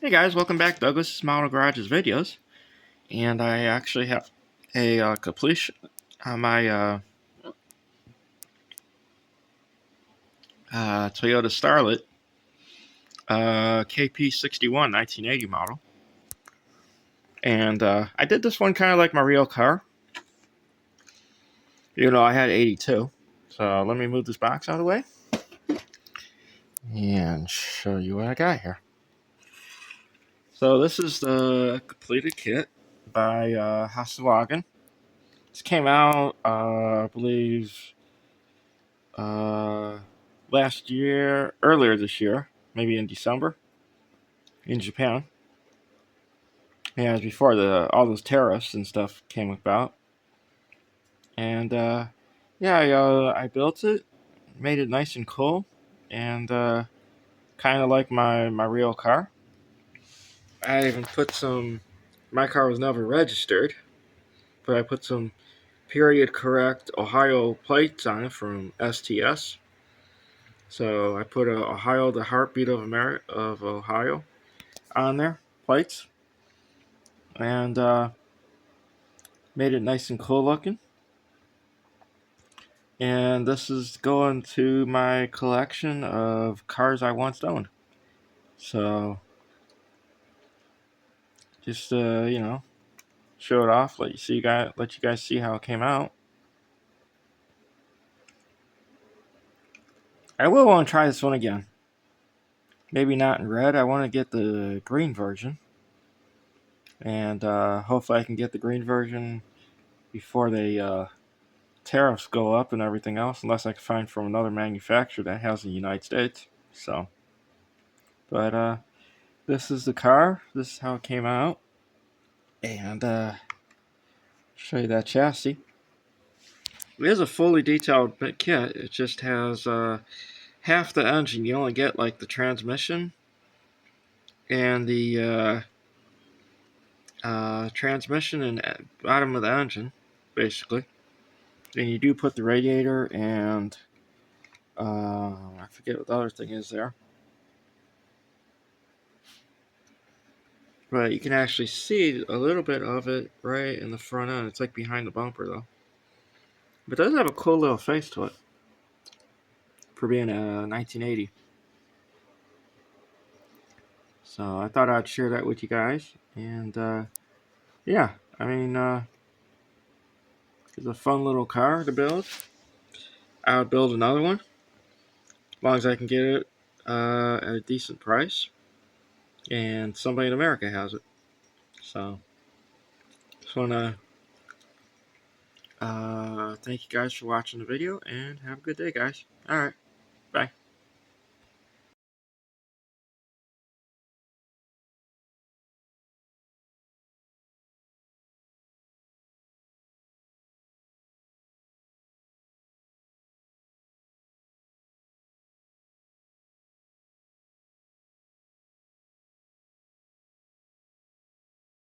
Hey guys, welcome back. Douglas Model Garage's videos, and I actually have a completion on my Toyota Starlet KP61 1980 model, and I did this one kind of like my real car. I had 82, so let me move this box out of the way and show you what I got here. So this is the completed kit by hasegawa. This came out, I believe, earlier this year, maybe in December, in Japan. Yeah, it was before all those tariffs and stuff came about. And yeah, I built it, made it nice and cool, and kind of like my real car. I even put some. My car was never registered, but I put some period correct Ohio plates on it from STS. So I put Ohio, the heartbeat of Ohio, on there, plates, and made it nice and cool looking. And this is going to my collection of cars I once owned. So just show it off, let you guys see how it came out. I will want to try this one again. Maybe not in red. I want to get the green version, and hopefully I can get the green version before the tariffs go up and everything else, unless I can find from another manufacturer that has in the United States. So, but this is the car. This is how it came out, and show you that chassis. It is a fully detailed kit. It just has half the engine. You only get like the transmission and the transmission and bottom of the engine, basically. And you do put the radiator and I forget what the other thing is there. But you can actually see a little bit of it right in the front end. It's like behind the bumper though. But it does have a cool little face to it for being a 1980. So I thought I'd share that with you guys. And yeah, I mean, it's a fun little car to build. I would build another one as long as I can get it at a decent price. And somebody in America has it. So just want to thank you guys for watching the video and have a good day, guys. All right. Bye.